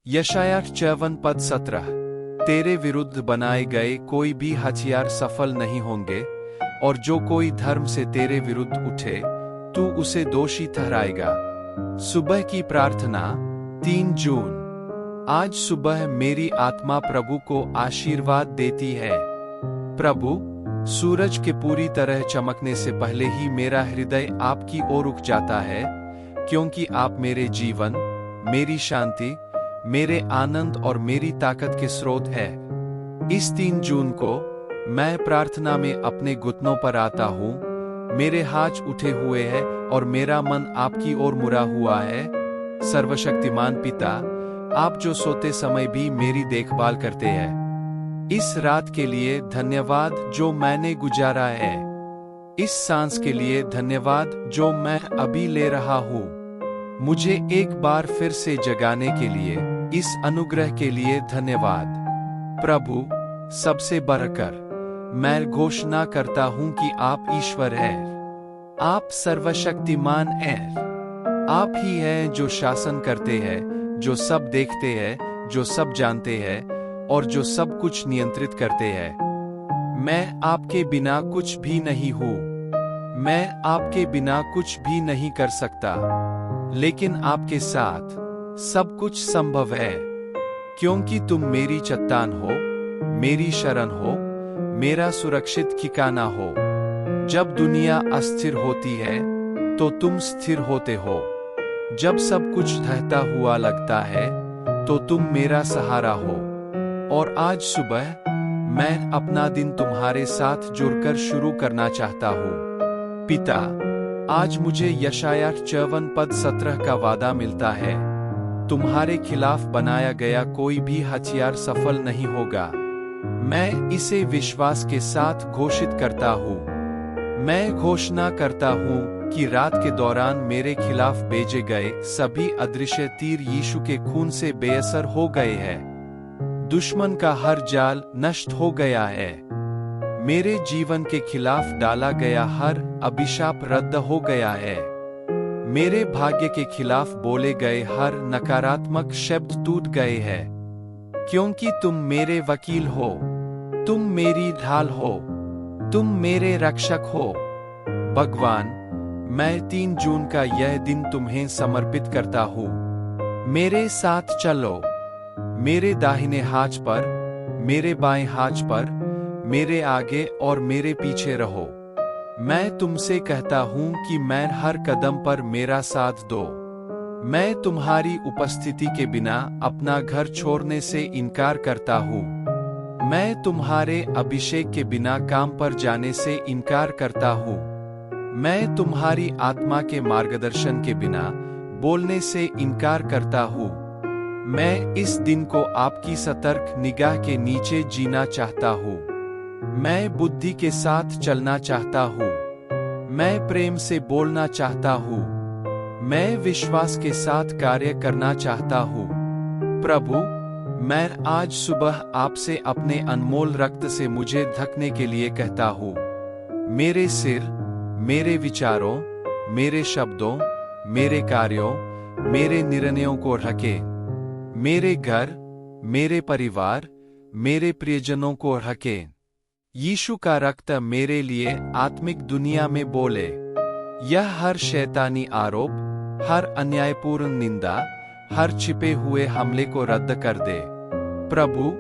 यशायाह 54:17। तेरे विरुद्ध बनाए गए कोई भी हथियार सफल नहीं होंगे, और जो कोई धर्म से तेरे विरुद्ध उठे तू उसे दोषी ठहराएगा। सुबह की प्रार्थना 3 जून। आज सुबह मेरी आत्मा प्रभु को आशीर्वाद देती है। प्रभु, सूरज के पूरी तरह चमकने से पहले ही मेरा हृदय आपकी ओर रुक जाता है, क्योंकि आप मेरे जीवन, मेरी शांति, मेरे आनंद और मेरी ताकत के स्रोत है। इस 3 जून को मैं प्रार्थना में अपने घुटनों पर आता हूँ। मेरे हाथ उठे हुए हैं और मेरा मन आपकी ओर मुड़ा हुआ है। सर्वशक्तिमान पिता, आप जो सोते समय भी मेरी देखभाल करते हैं। इस रात के लिए धन्यवाद जो मैंने गुजारा है। इस सांस के लिए धन्यवाद जो मैं अभी ले रहा हूँ। मुझे एक बार फिर से जगाने के लिए, इस अनुग्रह के लिए धन्यवाद। प्रभु, सबसे बढ़कर मैं घोषणा करता हूं कि आप ईश्वर हैं। आप सर्वशक्तिमान हैं। आप ही हैं जो शासन करते हैं, जो सब देखते हैं, जो सब जानते हैं और जो सब कुछ नियंत्रित करते हैं। मैं आपके बिना कुछ भी नहीं हूं। मैं आपके बिना कुछ भी नहीं कर सकता, लेकिन आपके साथ सब कुछ संभव है, क्योंकि तुम मेरी चट्टान हो, मेरी शरण हो, मेरा सुरक्षित ठिकाना हो। जब दुनिया अस्थिर होती है तो तुम स्थिर होते हो। जब सब कुछ ढहता हुआ लगता है तो तुम मेरा सहारा हो। और आज सुबह मैं अपना दिन तुम्हारे साथ जुड़कर शुरू करना चाहता हूँ। पिता, आज मुझे यशायाह 54:17 का वादा मिलता है। तुम्हारे खिलाफ बनाया गया कोई भी हथियार सफल नहीं होगा। मैं इसे विश्वास के साथ घोषित करता हूँ। मैं घोषणा करता हूँ कि रात के दौरान मेरे खिलाफ भेजे गए सभी अदृश्य तीर यीशु के खून से बेअसर हो गए हैं। दुश्मन का हर जाल नष्ट हो गया है। मेरे जीवन के खिलाफ डाला गया हर अभिशाप रद्द हो गया है। मेरे भाग्य के खिलाफ बोले गए हर नकारात्मक शब्द टूट गए हैं, क्योंकि तुम मेरे वकील हो। तुम मेरी ढाल हो। तुम मेरे रक्षक हो। भगवान, मैं 3 जून का यह दिन तुम्हें समर्पित करता हूँ। मेरे साथ चलो। मेरे दाहिने हाथ पर, मेरे बाएं हाथ पर, मेरे आगे और मेरे पीछे रहो। मैं तुमसे कहता हूँ कि मैं हर कदम पर मेरा साथ दो। मैं तुम्हारी उपस्थिति के बिना अपना घर छोड़ने से इनकार करता हूँ। मैं तुम्हारे अभिषेक के बिना काम पर जाने से इनकार करता हूँ। मैं तुम्हारी आत्मा के मार्गदर्शन के बिना बोलने से इनकार करता हूँ। मैं इस दिन को आपकी सतर्क निगाह के नीचे जीना चाहता हूँ। मैं बुद्धि के साथ चलना चाहता हूँ। मैं प्रेम से बोलना चाहता हूँ। मैं विश्वास के साथ कार्य करना चाहता हूँ। प्रभु, मैं आज सुबह आपसे अपने अनमोल रक्त से मुझे ढकने के लिए कहता हूँ। मेरे सिर, मेरे विचारों, मेरे शब्दों, मेरे कार्यों, मेरे निर्णयों को ढके। मेरे घर, मेरे परिवार, मेरे प्रियजनों को ढके। यीशु का रक्त मेरे लिए आत्मिक दुनिया में बोले। यह हर शैतानी आरोप, हर अन्यायपूर्ण निंदा, हर छिपे हुए हमले को रद्द कर दे। प्रभु,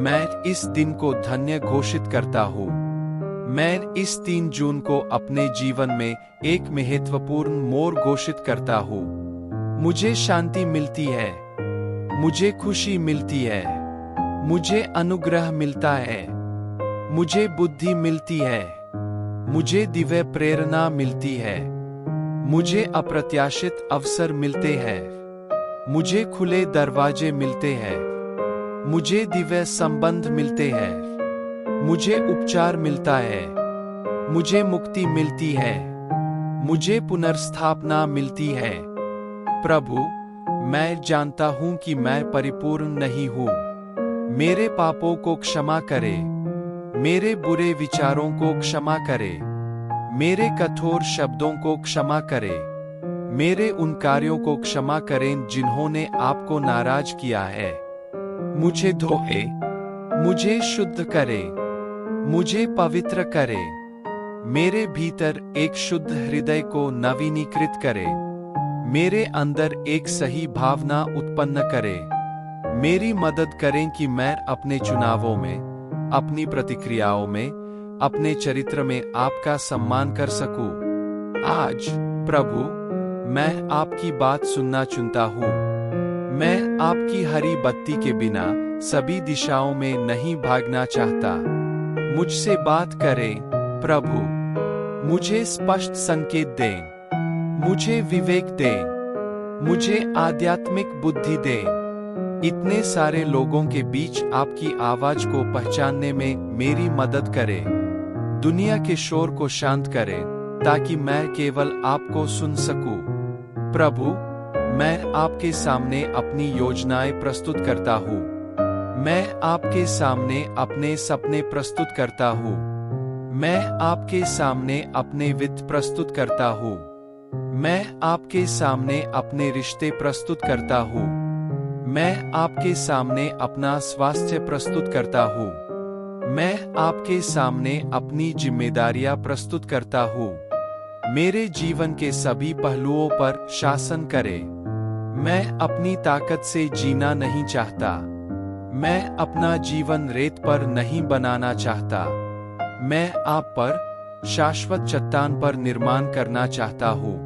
मैं इस दिन को धन्य घोषित करता हूँ। मैं इस 3 जून को अपने जीवन में एक महत्वपूर्ण मोड़ घोषित करता हूँ। मुझे शांति मिलती है। मुझे खुशी मिलती है। मुझे अनुग्रह मिलता है। मुझे बुद्धि मिलती है। मुझे दिव्य प्रेरणा मिलती है। मुझे अप्रत्याशित अवसर मिलते हैं। मुझे खुले दरवाजे मिलते हैं। मुझे दिव्य संबंध मिलते हैं। मुझे उपचार मिलता है। मुझे मुक्ति मिलती है। मुझे पुनर्स्थापना मिलती है। प्रभु, मैं जानता हूं कि मैं परिपूर्ण नहीं हूं। मेरे पापों को क्षमा करे। मेरे बुरे विचारों को क्षमा करे। मेरे कठोर शब्दों को क्षमा करे। मेरे उन कार्यों को क्षमा करें जिन्होंने आपको नाराज किया है। मुझे धोए, मुझे शुद्ध करे, मुझे पवित्र करे। मेरे भीतर एक शुद्ध हृदय को नवीनीकृत करे। मेरे अंदर एक सही भावना उत्पन्न करे। मेरी मदद करें कि मैं अपने चुनावों में, अपनी प्रतिक्रियाओं में, अपने चरित्र में आपका सम्मान कर सकूं। आज प्रभु, मैं आपकी बात सुनना चुनता हूँ। मैं आपकी हरी बत्ती के बिना सभी दिशाओं में नहीं भागना चाहता। मुझसे बात करें प्रभु, मुझे स्पष्ट संकेत दें, मुझे विवेक दें, मुझे आध्यात्मिक बुद्धि दें। इतने सारे लोगों के बीच आपकी आवाज को पहचानने में मेरी मदद करें। दुनिया के शोर को शांत करें ताकि मैं केवल आपको सुन सकूं। प्रभु, मैं आपके सामने अपनी योजनाएं प्रस्तुत करता हूँ। मैं आपके सामने अपने सपने प्रस्तुत करता हूँ। मैं आपके सामने अपने वित्त प्रस्तुत करता हूँ। मैं आपके सामने अपने रिश्ते प्रस्तुत करता हूँ। मैं आपके सामने अपना स्वास्थ्य प्रस्तुत करता हूँ। मैं आपके सामने अपनी जिम्मेदारियां प्रस्तुत करता हूँ। मेरे जीवन के सभी पहलुओं पर शासन करें। मैं अपनी ताकत से जीना नहीं चाहता। मैं अपना जीवन रेत पर नहीं बनाना चाहता। मैं आप पर शाश्वत चट्टान पर निर्माण करना चाहता हूँ।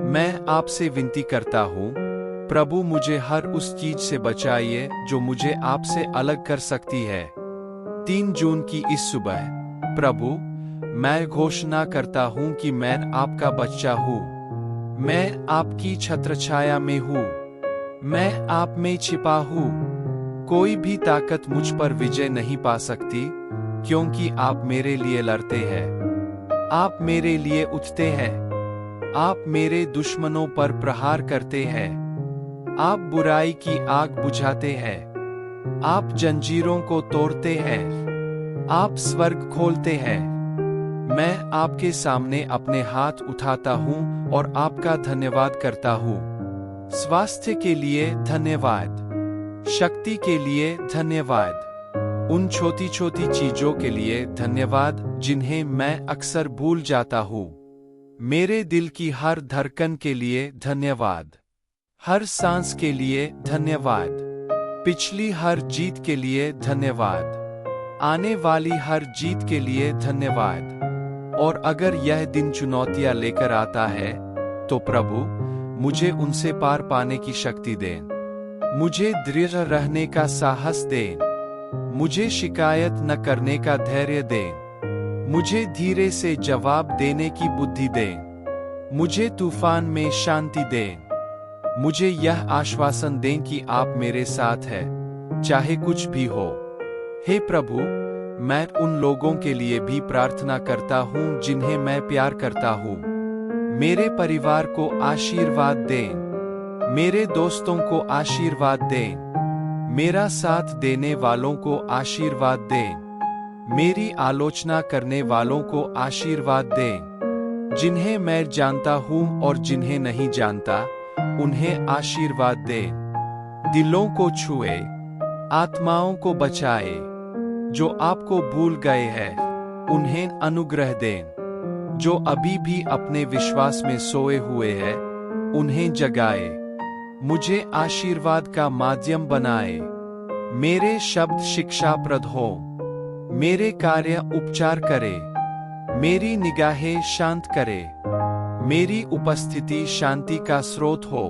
मैं आपसे विनती करता हूँ, प्रभु, मुझे हर उस चीज से बचाइए जो मुझे आपसे अलग कर सकती है। 3 जून की इस सुबह, प्रभु, मैं घोषणा करता हूँ कि मैं आपका बच्चा हूँ। मैं आपकी छत्रछाया में हूँ। मैं आप में छिपा हूँ। कोई भी ताकत मुझ पर विजय नहीं पा सकती, क्योंकि आप मेरे लिए लड़ते हैं। आप मेरे लिए उठते हैं। आप मेरे दुश्मनों पर प्रहार करते हैं। आप बुराई की आग बुझाते हैं। आप जंजीरों को तोड़ते हैं। आप स्वर्ग खोलते हैं। मैं आपके सामने अपने हाथ उठाता हूँ और आपका धन्यवाद करता हूँ। स्वास्थ्य के लिए धन्यवाद, शक्ति के लिए धन्यवाद, उन छोटी छोटी चीजों के लिए धन्यवाद जिन्हें मैं अक्सर भूल जाता हूँ। मेरे दिल की हर धड़कन के लिए धन्यवाद, हर सांस के लिए धन्यवाद, पिछली हर जीत के लिए धन्यवाद, आने वाली हर जीत के लिए धन्यवाद। और अगर यह दिन चुनौतियां लेकर आता है, तो प्रभु, मुझे उनसे पार पाने की शक्ति दें। मुझे दृढ़ रहने का साहस दें। मुझे शिकायत न करने का धैर्य दें। मुझे धीरे से जवाब देने की बुद्धि दें। मुझे तूफान में शांति दें। मुझे यह आश्वासन दें कि आप मेरे साथ हैं, चाहे कुछ भी हो। हे प्रभु, मैं उन लोगों के लिए भी प्रार्थना करता हूँ जिन्हें मैं प्यार करता हूँ। मेरे परिवार को आशीर्वाद दें। मेरे दोस्तों को आशीर्वाद दें। मेरा साथ देने वालों को आशीर्वाद दें। मेरी आलोचना करने वालों को आशीर्वाद दें। जिन्हें मैं जानता हूँ और जिन्हें नहीं जानता, उन्हें आशीर्वाद दें। दिलों को छुए, आत्माओं को बचाए। जो आपको भूल गए हैं, उन्हें अनुग्रह दें। जो अभी भी अपने विश्वास में सोए हुए हैं, उन्हें जगाए। मुझे आशीर्वाद का माध्यम बनाए। मेरे शब्द शिक्षाप्रद हो। मेरे कार्य उपचार करे। मेरी निगाहें शांत करे। मेरी उपस्थिति शांति का स्रोत हो।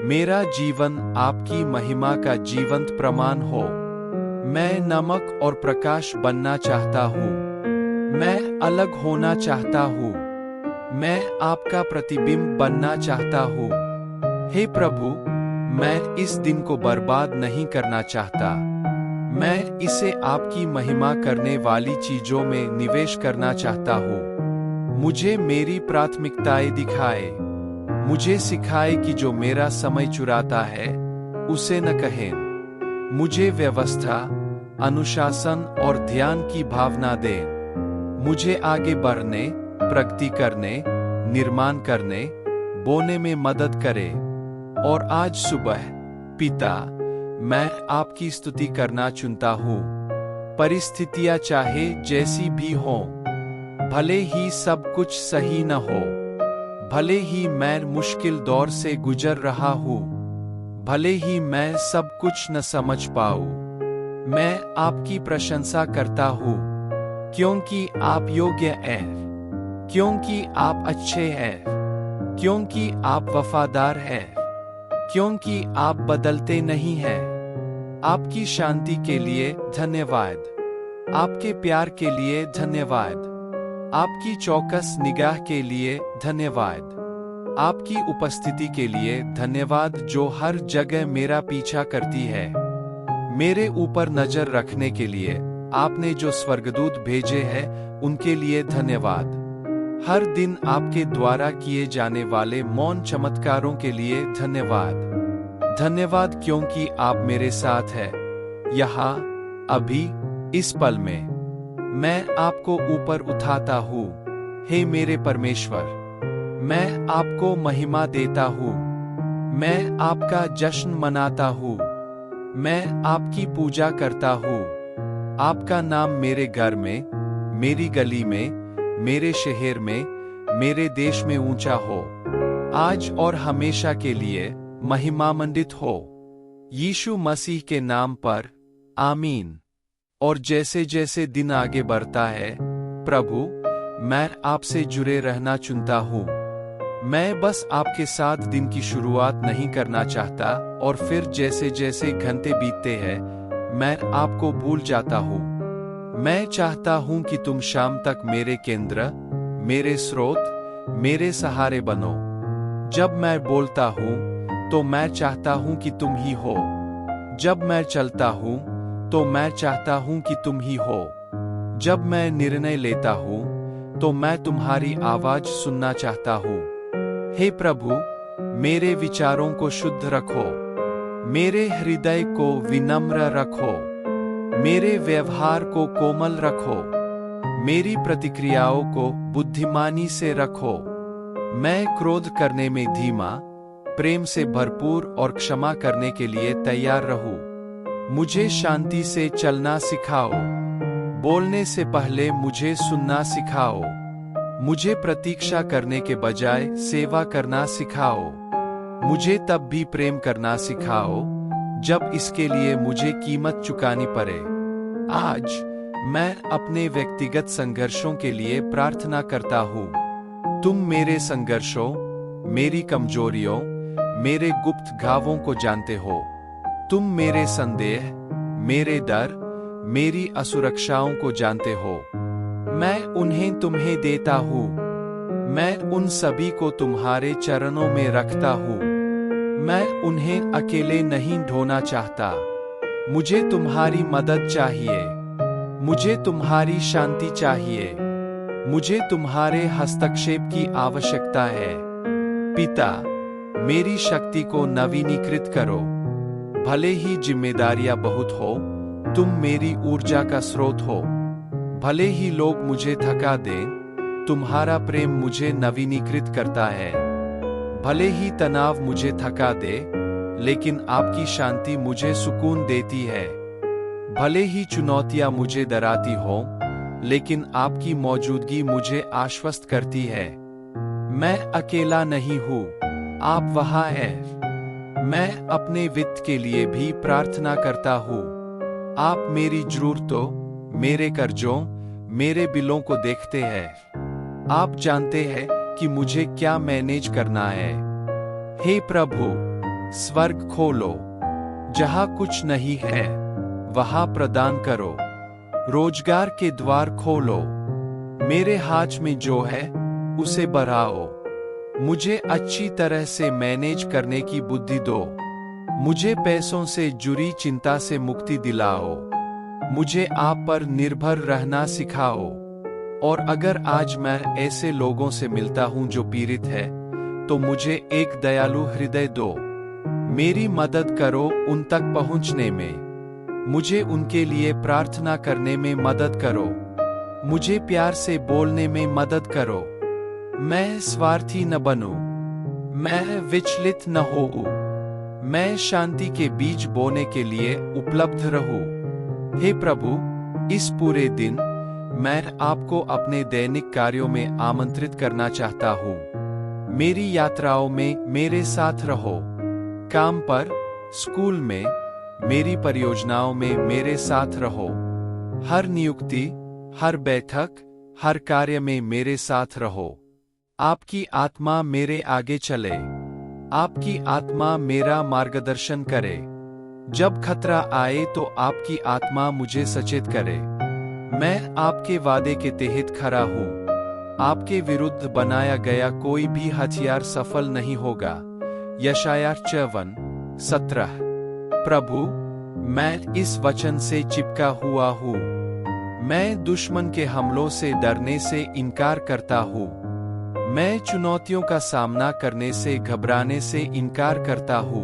मेरा जीवन आपकी महिमा का जीवंत प्रमाण हो। मैं नमक और प्रकाश बनना चाहता हूँ। मैं अलग होना चाहता हूँ। मैं आपका प्रतिबिंब बनना चाहता हूँ। हे प्रभु, मैं इस दिन को बर्बाद नहीं करना चाहता। मैं इसे आपकी महिमा करने वाली चीजों में निवेश करना चाहता हूँ। मुझे मेरी प्राथमिकताएं दिखाए। मुझे सिखाए कि जो मेरा समय चुराता है, उसे न कहें। मुझे व्यवस्था, अनुशासन और ध्यान की भावना दें। मुझे आगे बढ़ने, प्रगति करने, निर्माण करने, बोने में मदद करे। और आज सुबह पिता, मैं आपकी स्तुति करना चुनता हूँ। परिस्थितियां चाहे जैसी भी हों, भले ही सब कुछ सही न हो, भले ही मैं मुश्किल दौर से गुजर रहा हूँ, भले ही मैं सब कुछ न समझ पाऊँ, मैं आपकी प्रशंसा करता हूँ, क्योंकि आप योग्य हैं, क्योंकि आप अच्छे हैं, क्योंकि आप वफादार हैं, क्योंकि आप बदलते नहीं हैं। आपकी शांति के लिए धन्यवाद, आपके प्यार के लिए धन्यवाद, आपकी चौकस निगाह के लिए धन्यवाद, आपकी उपस्थिति के लिए धन्यवाद जो हर जगह मेरा पीछा करती है। मेरे ऊपर नजर रखने के लिए आपने जो स्वर्गदूत भेजे हैं उनके लिए धन्यवाद। हर दिन आपके द्वारा किए जाने वाले मौन चमत्कारों के लिए धन्यवाद। धन्यवाद क्योंकि आप मेरे साथ हैं, यहाँ, अभी, इस पल में। मैं आपको ऊपर उठाता हूँ, हे मेरे परमेश्वर। मैं आपको महिमा देता हूँ, मैं आपका जश्न मनाता हूँ, मैं आपकी पूजा करता हूँ। आपका नाम मेरे घर में, मेरी गली में, मेरे शहर में, मेरे देश में ऊंचा हो, आज और हमेशा के लिए महिमामंडित हो। यीशु मसीह के नाम पर, आमीन। और जैसे जैसे दिन आगे बढ़ता है, प्रभु, मैं आपसे जुड़े रहना चुनता हूँ। मैं बस आपके साथ दिन की शुरुआत नहीं करना चाहता और फिर जैसे जैसे घंटे बीतते हैं, मैं आपको भूल जाता हूँ। मैं चाहता हूँ कि तुम शाम तक मेरे केंद्र, मेरे स्रोत, मेरे सहारे बनो। जब मैं बोलता हूँ तो मैं चाहता हूं कि तुम ही हो। जब मैं चलता हूं तो मैं चाहता हूं कि तुम ही हो। जब मैं निर्णय लेता हूं तो मैं तुम्हारी आवाज सुनना चाहता हूं। हे प्रभु, मेरे विचारों को शुद्ध रखो, मेरे हृदय को विनम्र रखो, मेरे व्यवहार को कोमल रखो, मेरी प्रतिक्रियाओं को बुद्धिमानी से रखो। मैं क्रोध करने में धीमा, प्रेम से भरपूर और क्षमा करने के लिए तैयार रहूं। मुझे शांति से चलना सिखाओ, बोलने से पहले मुझे सुनना सिखाओ, मुझे प्रतीक्षा करने के बजाय सेवा करना सिखाओ, मुझे तब भी प्रेम करना सिखाओ जब इसके लिए मुझे कीमत चुकानी पड़े। आज मैं अपने व्यक्तिगत संघर्षों के लिए प्रार्थना करता हूँ। तुम मेरे संघर्षों, मेरी कमजोरियों, मेरे गुप्त घावों को जानते हो। तुम मेरे संदेह, मेरे डर, मेरी असुरक्षाओं को जानते हो। मैं उन्हें तुम्हें देता हूँ। मैं उन सभी को तुम्हारे चरणों में रखता हूँ। मैं उन्हें अकेले नहीं ढोना चाहता। मुझे तुम्हारी मदद चाहिए। मुझे तुम्हारी शांति चाहिए। मुझे तुम्हारे हस्तक्षेप की आवश्यकता है। पिता, मेरी शक्ति को नवीनीकृत करो। भले ही जिम्मेदारियां बहुत हो, तुम मेरी ऊर्जा का स्रोत हो। भले ही लोग मुझे थका दें, तुम्हारा प्रेम मुझे नवीनीकृत करता है। भले ही तनाव मुझे थका दे, लेकिन आपकी शांति मुझे सुकून देती है। भले ही चुनौतियां मुझे डराती हों, लेकिन आपकी मौजूदगी मुझे आश्वस्त करती है। मैं अकेला नहीं हूँ, आप वहाँ हैं। मैं अपने वित्त के लिए भी प्रार्थना करता हूँ। आप मेरी जरूरतों, मेरे कर्जों, मेरे बिलों को देखते हैं। आप जानते हैं कि मुझे क्या मैनेज करना है। हे प्रभु, स्वर्ग खोलो। जहाँ कुछ नहीं है, वहाँ प्रदान करो। रोजगार के द्वार खोलो। मेरे हाथ में जो है, उसे बढ़ाओ। मुझे अच्छी तरह से मैनेज करने की बुद्धि दो। मुझे पैसों से जुड़ी चिंता से मुक्ति दिलाओ। मुझे आप पर निर्भर रहना सिखाओ। और अगर आज मैं ऐसे लोगों से मिलता हूं जो पीड़ित है, तो मुझे एक दयालु हृदय दो। मेरी मदद करो उन तक पहुंचने में। मुझे उनके लिए प्रार्थना करने में मदद करो। मुझे प्यार से बोलने में मदद करो। मैं स्वार्थी न बनूं। मैं विचलित न होऊं। मैं शांति के बीज बोने के लिए उपलब्ध रहूं। हे प्रभु, इस पूरे दिन मैं आपको अपने दैनिक कार्यों में आमंत्रित करना चाहता हूं। मेरी यात्राओं में मेरे साथ रहो। काम पर, स्कूल में, मेरी परियोजनाओं में मेरे साथ रहो। हर नियुक्ति, हर बैठक, हर कार्य में मेरे साथ रहो। आपकी आत्मा मेरे आगे चले। आपकी आत्मा मेरा मार्गदर्शन करे। जब खतरा आए तो आपकी आत्मा मुझे सचेत करे। मैं आपके वादे के तहत खड़ा हूं। आपके विरुद्ध बनाया गया कोई भी हथियार सफल नहीं होगा। यशायाह 54:17। प्रभु, मैं इस वचन से चिपका हुआ हूं। मैं दुश्मन के हमलों से डरने से इनकार करता हूं। मैं चुनौतियों का सामना करने से घबराने से इनकार करता हूं।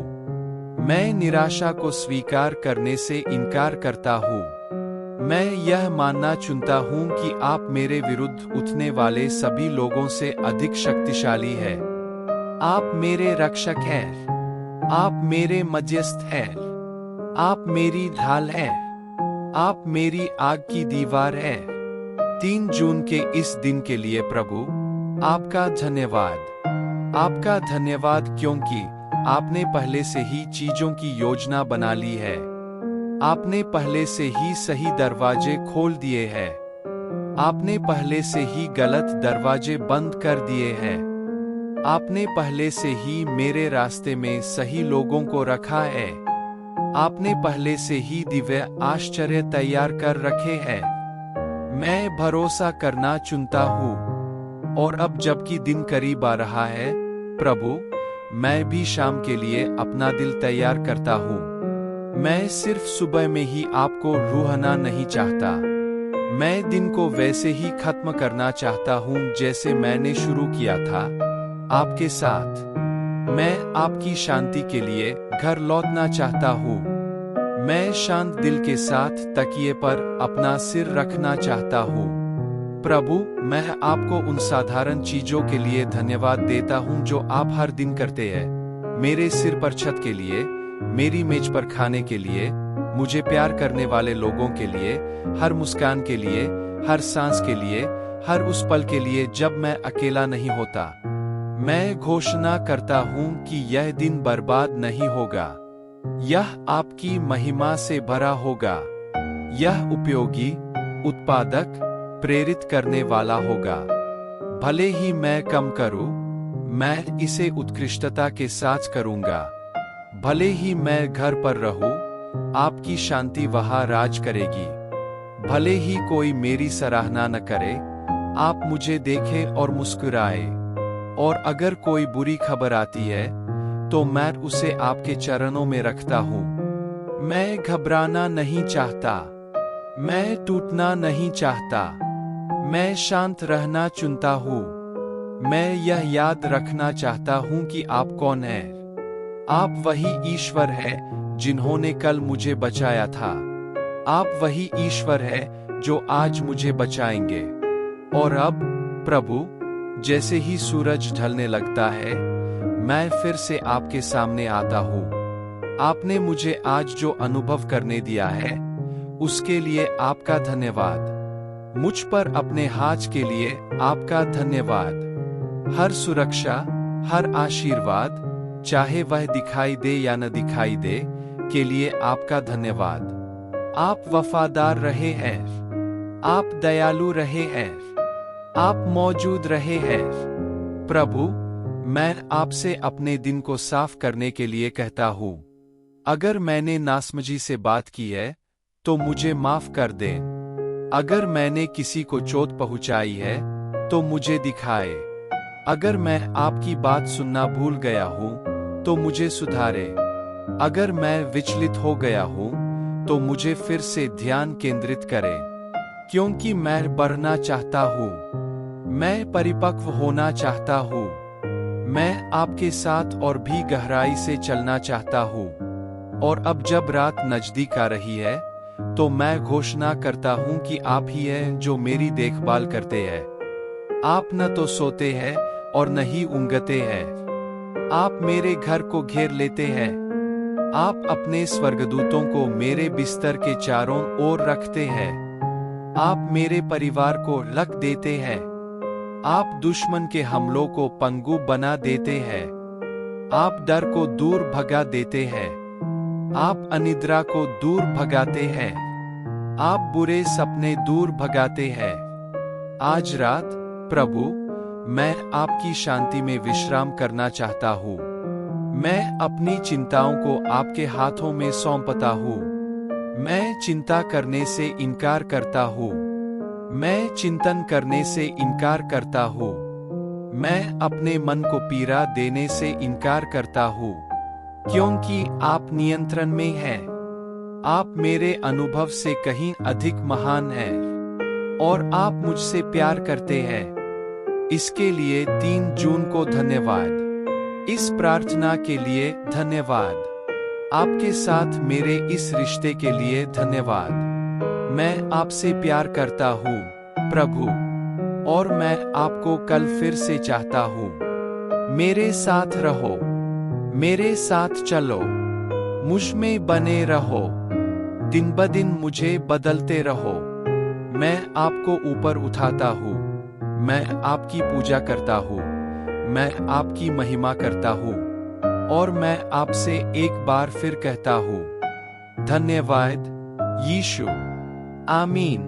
मैं निराशा को स्वीकार करने से इनकार करता हूं। मैं यह मानना चुनता हूं कि आप मेरे विरुद्ध उठने वाले सभी लोगों से अधिक शक्तिशाली हैं। आप मेरे रक्षक हैं। आप मेरे मध्यस्थ हैं। आप मेरी ढाल हैं। आप मेरी आग की दीवार हैं। 3 जून के इस दिन के लिए प्रभु, आपका धन्यवाद। आपका धन्यवाद क्योंकि आपने पहले से ही चीजों की योजना बना ली है। आपने पहले से ही सही दरवाजे खोल दिए हैं। आपने पहले से ही गलत दरवाजे बंद कर दिए हैं। आपने पहले से ही मेरे रास्ते में सही लोगों को रखा है। आपने पहले से ही दिव्य आश्चर्य तैयार कर रखे हैं। मैं भरोसा करना चुनता हूँ। और अब जबकि दिन करीब आ रहा है, प्रभु, मैं भी शाम के लिए अपना दिल तैयार करता हूँ। मैं सिर्फ सुबह में ही आपको रूहना नहीं चाहता। मैं दिन को वैसे ही खत्म करना चाहता हूँ जैसे मैंने शुरू किया था, आपके साथ। मैं आपकी शांति के लिए घर लौटना चाहता हूँ। मैं शांत दिल के साथ तकिए पर अपना सिर रखना चाहता हूँ। प्रभु, मैं आपको उन साधारण चीजों के लिए धन्यवाद देता हूँ जो आप हर दिन करते हैं। मेरे सिर पर छत के लिए, मेरी मेज पर खाने के लिए, मुझे प्यार करने वाले लोगों के लिए, हर मुस्कान के लिए, हर सांस के लिए, हर उस पल के लिए जब मैं अकेला नहीं होता। मैं घोषणा करता हूँ कि यह दिन बर्बाद नहीं होगा। यह आपकी महिमा से भरा होगा। यह उपयोगी, उत्पादक, प्रेरित करने वाला होगा। भले ही मैं कम करूं, मैं इसे उत्कृष्टता के साथ करूंगा। भले ही मैं घर पर रहूं, आपकी शांति वहां राज करेगी। भले ही कोई मेरी सराहना न करे, आप मुझे देखें और मुस्कुराए। और अगर कोई बुरी खबर आती है, तो मैं उसे आपके चरणों में रखता हूँ। मैं घबराना नहीं चाहता। मैं टूटना नहीं चाहता। मैं शांत रहना चुनता हूँ। मैं यह याद रखना चाहता हूँ कि आप कौन हैं। आप वही ईश्वर हैं जिन्होंने कल मुझे बचाया था। आप वही ईश्वर हैं जो आज मुझे बचाएंगे। और अब, प्रभु, जैसे ही सूरज ढलने लगता है, मैं फिर से आपके सामने आता हूँ। आपने मुझे आज जो अनुभव करने दिया है, उसके लिए आपका धन्यवाद। मुझ पर अपने हाथ के लिए आपका धन्यवाद। हर सुरक्षा, हर आशीर्वाद, चाहे वह दिखाई दे या न दिखाई दे, के लिए आपका धन्यवाद। आप वफादार रहे हैं। आप दयालु रहे हैं। आप मौजूद रहे हैं। प्रभु, मैं आपसे अपने दिन को साफ करने के लिए कहता हूँ। अगर मैंने नासमझी से बात की है, तो मुझे माफ कर दें। अगर मैंने किसी को चोट पहुंचाई है, तो मुझे दिखाए। अगर मैं आपकी बात सुनना भूल गया हूँ, तो मुझे सुधारे। अगर मैं विचलित हो गया हूँ, तो मुझे फिर से ध्यान केंद्रित करें। क्योंकि मैं बढ़ना चाहता हूँ। मैं परिपक्व होना चाहता हूँ। मैं आपके साथ और भी गहराई से चलना चाहता हूँ। और अब जब रात नजदीक आ रही है, तो मैं घोषणा करता हूँ कि आप ही हैं जो मेरी देखभाल करते हैं। आप न तो सोते हैं और न ही ऊँघते हैं। आप मेरे घर को घेर लेते हैं। आप अपने स्वर्गदूतों को मेरे बिस्तर के चारों ओर रखते हैं। आप मेरे परिवार को लक देते हैं। आप दुश्मन के हमलों को पंगु बना देते हैं। आप डर को दूर भगा देते हैं। आप अनिद्रा को दूर भगाते हैं। आप बुरे सपने दूर भगाते हैं। आज रात प्रभु, मैं आपकी शांति में विश्राम करना चाहता हूँ। मैं अपनी चिंताओं को आपके हाथों में सौंपता हूँ। मैं चिंता करने से इनकार करता हूँ। मैं चिंतन करने से इनकार करता हूँ। मैं अपने मन को पीड़ा देने से इनकार करता हूँ, क्योंकि आप नियंत्रण में हैं। आप मेरे अनुभव से कहीं अधिक महान हैं और आप मुझसे प्यार करते हैं। इसके लिए 3 जून को धन्यवाद। इस प्रार्थना के लिए धन्यवाद। आपके साथ मेरे इस रिश्ते के लिए धन्यवाद। मैं आपसे प्यार करता हूँ प्रभु, और मैं आपको कल फिर से चाहता हूँ। मेरे साथ रहो, मेरे साथ चलो, मुझ में बने रहो, दिन ब दिन मुझे बदलते रहो। मैं आपको ऊपर उठाता हूँ। मैं आपकी पूजा करता हूँ। मैं आपकी महिमा करता हूँ और मैं आपसे एक बार फिर कहता हूँ, धन्यवाद यीशु। आमीन।